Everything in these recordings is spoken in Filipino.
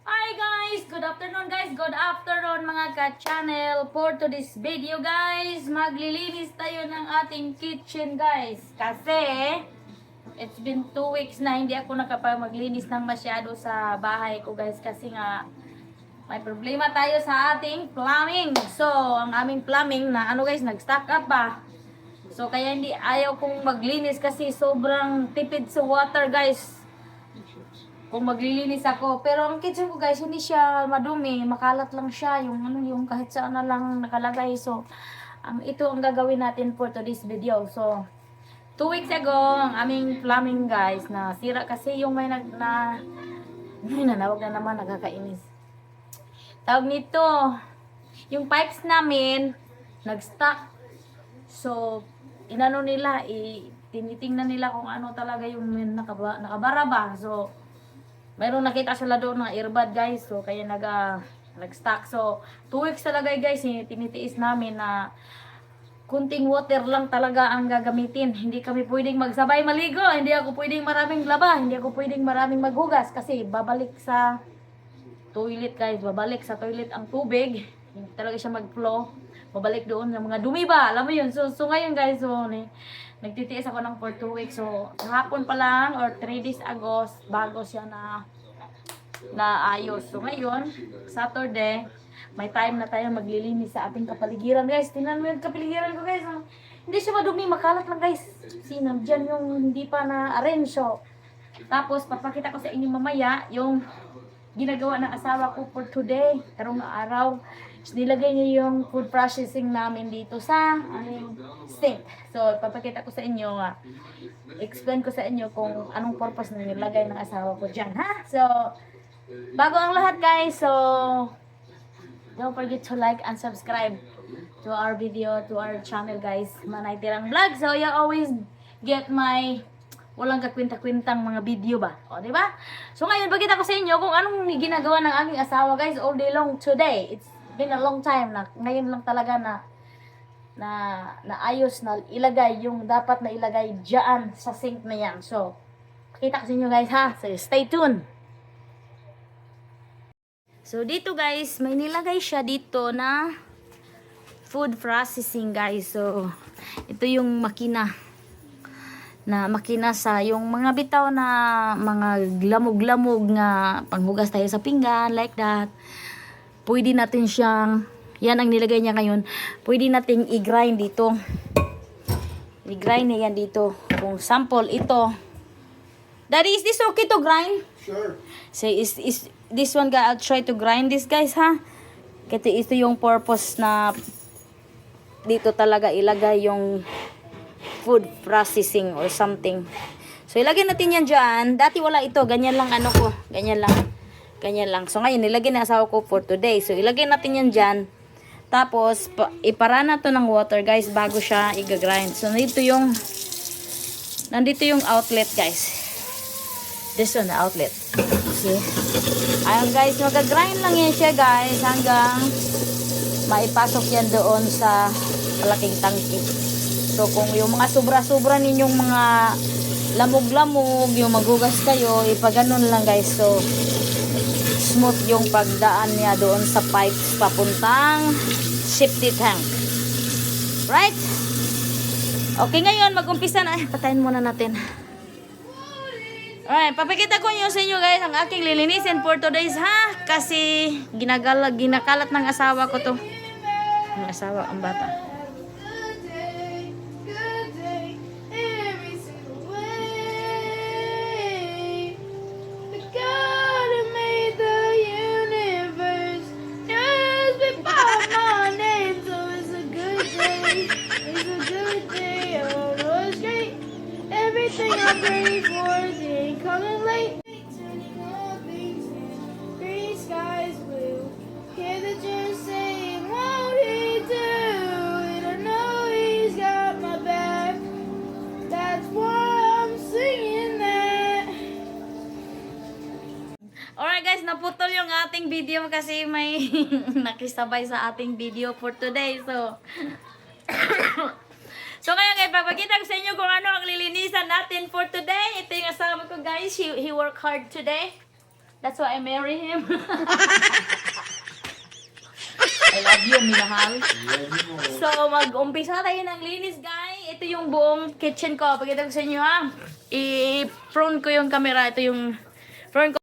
Hi guys! Good afternoon guys! Good afternoon mga ka-channel! For today's video guys, maglilinis tayo ng ating kitchen guys. Kasi, it's been 2 weeks na hindi ako nakapag-maglinis ng masyado sa bahay ko guys. Kasi nga, may problema tayo sa ating plumbing. So, ang aming plumbing na ano guys, nag-stock up ba? So, kaya hindi ayaw kong maglinis kasi sobrang tipid sa water guys. Kung maglilinis ako. Pero ang kitchen ko guys, hindi siya madumi. Makalat lang siya. Yung kahit saan na lang nakalagay. So, ito ang gagawin natin for today's video. So, 2 weeks ago, ang aming plumbing guys, na sira kasi yung may nanawag na naman, nakakainis. Tawag nito, yung pipes namin, nag-stuck. So, inano nila, tinitingnan nila kung ano talaga yung nakabara ba. So, mayroong nakita sila doon na earbud guys. So, kaya nag-stock. So, 2 weeks talaga guys. Tinitiis namin na kunting water lang talaga ang gagamitin. Hindi kami pwedeng magsabay maligo. Hindi ako pwedeng maraming laba. Hindi ako pwedeng maraming maghugas. Kasi babalik sa toilet guys. Babalik sa toilet ang tubig. Hindi talaga siya mag-flow. Babalik doon ng mga dumi ba. Alam mo yun. So ngayon guys. So, nagtitiis ako ng for 2 weeks. So, hapon pa lang or 3 days ago, bago siya na ayos. So, ngayon, Saturday, may time na tayo maglilinis sa ating kapaligiran, guys. Tingnan mo yung kapaligiran ko, guys. Hindi siya madumi, makalat lang, guys. Sinam, dyan yung hindi pa na-arrange. So, tapos, papakita ko sa inyo mamaya yung ginagawa ng asawa ko for today. Karong araw. Nilagay niya yung food processing namin dito sa sink. So, papakita ko sa inyo, explain ko sa inyo kung anong purpose na nilagay ng asawa ko dyan, ha? So, bago ang lahat, guys, so, don't forget to like and subscribe to our video, to our channel, guys. Manay Tirang Vlog. So, you always get my walang kakwenta-kwentang mga video ba? O, di ba? So, ngayon, pakita ko sa inyo kung anong ginagawa ng aking asawa, guys, all day long today. It's been a long time na ngayon lang talaga na ayos na ilagay yung dapat na ilagay diyan sa sink na yan. So, pakita ko sa inyo, guys, ha? So, stay tuned. So, dito, guys, may nilagay siya dito na food processing, guys. So, ito yung makina sa yung mga bitaw na mga lamog-lamog nga panghugas tayo sa pinggan, like that. Pwede natin siyang, yan ang nilagay niya ngayon, pwede nating i-grind dito. I-grind niya yan dito. Kung sample ito. Daddy, is this okay to grind? Sure. So, is this one, I'll try to grind this, guys, ha? Kasi ito yung purpose na dito talaga ilagay yung food processing or something. So, ilagay natin yan dyan. Dati wala ito. Ganyan lang ano ko. Ganyan lang. Ganyan lang. So, ngayon, ilagay na asawa ko for today. So, ilagay natin yan dyan. Tapos, ipara na to ng water, guys, bago siya i-grind. So, nandito yung outlet, guys. This one, the outlet. See? Ayun, guys, mag-grind lang yan siya, guys, hanggang maipasok yan doon sa malaking tangki. So, kung yung mga sobra-sobra ninyong mga lamog-lamog, yung maghugas kayo, ipaganon lang, guys. So, smooth yung pagdaan niya doon sa pipes papuntang septic tank. Right? Okay, ngayon, mag-umpisa na. Patayin muna natin. Alright, papakita ko nyo sa inyo, guys, ang aking lilinisin for today's, ha? Kasi, ginakalat ng asawa ko to. Ang asawa, ang bata. Everything I prayed for didn't come in late. Turning all things new, green skies blue. Hear the church saying, won't he do it? I know he's got my back. That's why I'm singing that. Alright, guys, naputol yung ating video kasi may nakisabay sa ating video for today. So, so ngayon, guys, papakita ko sa inyo kung ano ang lilinisan natin for today. Ito yung asawa ko, guys. He worked hard today. That's why I marry him. I love you, minahal. So, mag-umpisa tayo ng linis, guys. Ito yung buong kitchen ko. Pagkita ko sa inyo, ha. I-front ko yung camera. Ito yung front ko.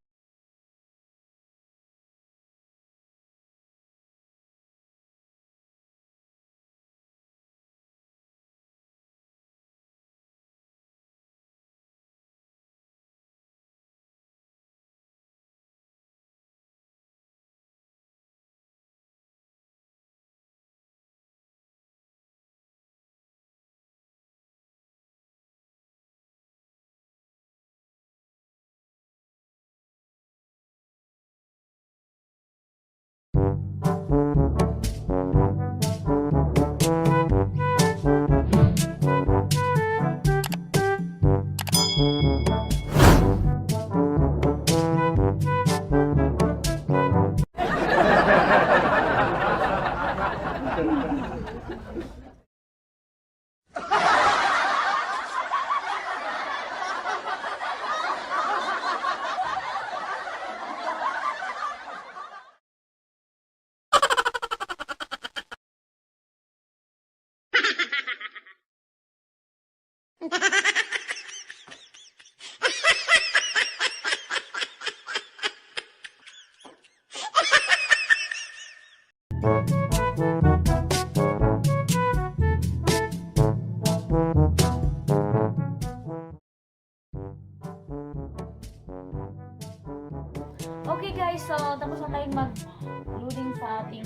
Okay guys, so tapos na tayong mag-loading sa ating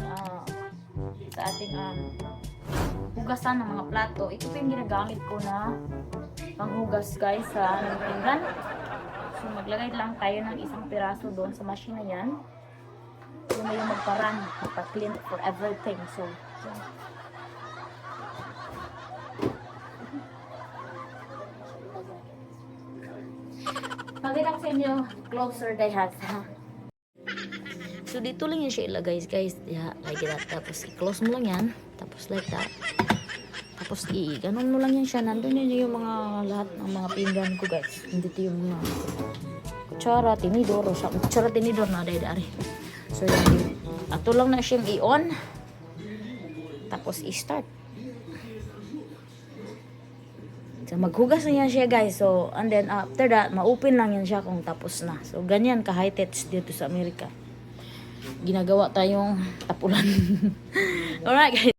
hugasan ng mga plato. Ito po yung ginagamit ko na panghugas guys sa aming pinggan. So maglagay lang tayo ng isang piraso doon sa machine na yan. Yun na yung magpa-run, magpa-clean for everything. So pakita ko sa inyo closer guys ha. So dito lang yan siya ilagay guys. Yeah, like that. Tapos i-close mo lang yan. Tapos like that. Tapos i-ganon mo lang yan siya. Nandun yun yung mga lahat ng mga pinggan ko guys. Dito yung mga kutsara, tinidor. O kutsara, tinidor na dari-dari. So yan. Ato lang na siyang i-on. Tapos i-start. So maghugas na yan siya guys. So and then after that, ma-open lang yan siya kung tapos na. So ganyan ka high-tech dito sa Amerika. Ginagawa tayong tapulan. Alright guys.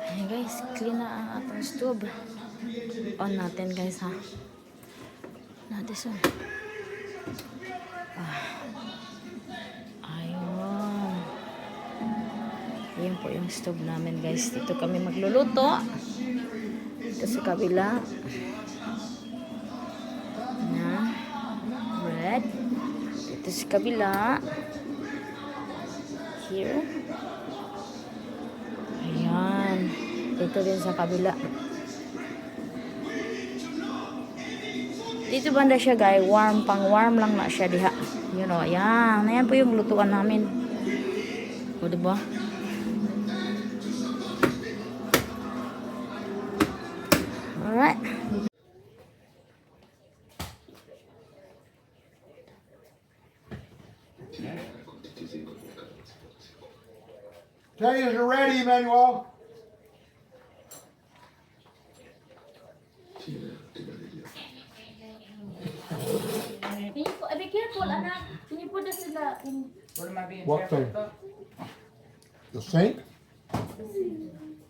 Ayan guys, clean na ang atong stove. On natin guys ha. Natin so. Ayun. Ayan po yung stove namin guys. Dito kami magluluto. Dito sa kabila. Na. Bread. Dito sa kabila. Here. Ayan. Dito din sa kabila. Dito banda siya guys. Warm. Pang warm lang na siya diha. You know. Ayan. Ayan po yung lutuan namin. O diba? Alright. Potatoes are ready, Emmanuel. Be careful, anak. Can you put this in the... What am I being What careful thing? about? The sink?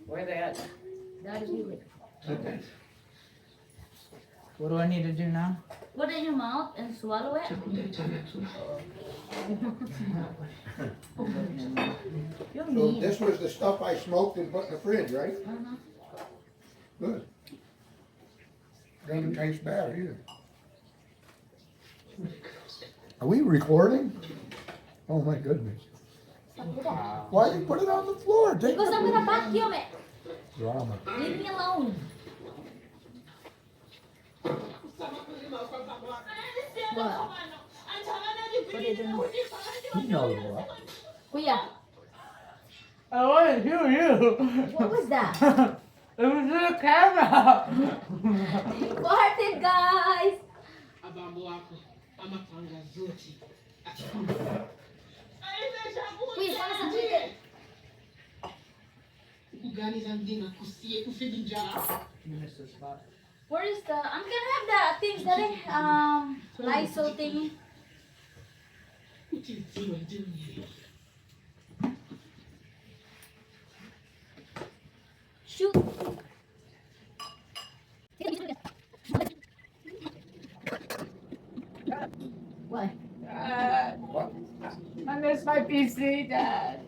Where they at? Daddy, give it. Okay. What do I need to do now? Put it in your mouth and swallow it. You're So mean. this was the stuff I smoked and put in the fridge, right? Uh-huh. Good. Doesn't taste bad either. Are we recording? Oh my goodness. Why you put it on the floor? Take Because I'm the gonna vacuum it. drama. Leave me alone. What? What did you He knows what. Kuya, I want to hear you. what was that? It was in the camera. Farted, guys! Abambo wako amapanga zote. Kuya, sana sa chicken. Kugani za mdinga kusie ufidi njaa. You missed the spot. Where is the... I'm gonna have the things that Lysol thingy. Utiliziwa ndini. Shoot. What? Dad, What? I miss my PC, Dad.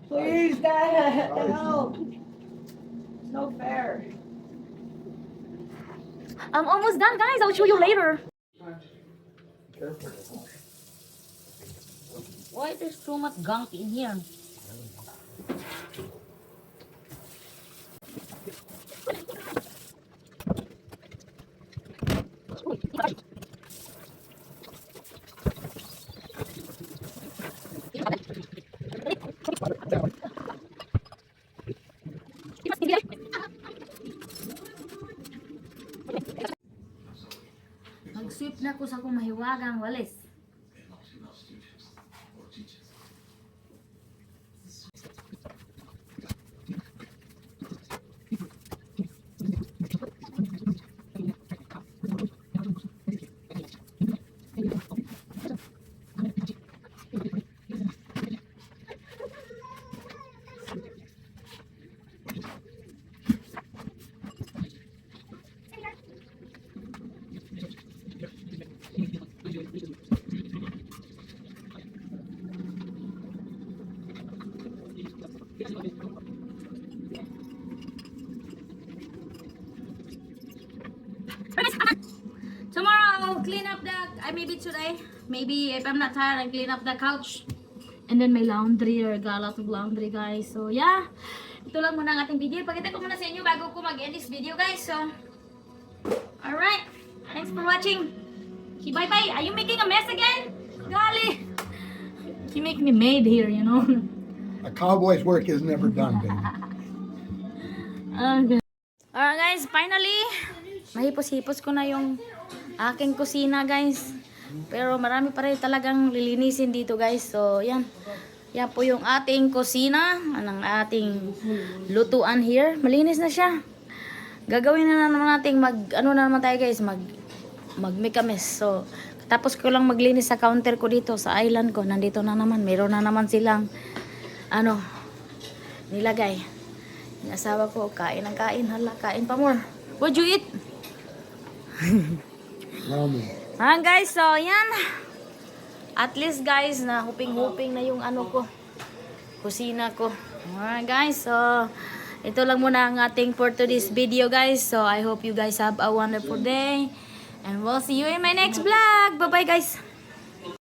Please, Dad, help. It's no fair. I'm almost done, guys. I'll show you later. Careful. Why there's so much gunk in here? Mag-sweep na ko sa akong mahiwagang walis. Tomorrow I'll clean up the, maybe today, maybe if I'm not tired, I'll clean up the couch. And then may laundry or got a lot of laundry, guys. So yeah, ito lang muna ang ating video. Pakita ko muna sa inyo bago ko mag-end this video, guys. So, alright. Thanks for watching. Okay, bye-bye. Are you making a mess again? Golly. You make me mad here, you know. A cowboy's work is never done, baby. Okay. Alright guys, finally, mahipos-hipos ko na yung aking kusina guys. Pero marami pa rin talagang lilinisin dito guys. So yan, yan po yung ating kusina, ang ating lutuan here. Malinis na siya. Gagawin na naman natin ano na naman tayo guys, mag-make a mess. So tapos ko lang maglinis sa counter ko dito sa island ko. Nandito na naman, meron na naman silang nilagay. Yung asawa ko, kain ang kain. Hala, kain pa more. What'd you eat? Ramen. Guys, so yan. At least guys, na huping-huping na yung ano ko. kusina ko. Alright guys, so ito lang muna ang ating for today's video guys. So I hope you guys have a wonderful day. And we'll see you in my next vlog. Bye bye guys.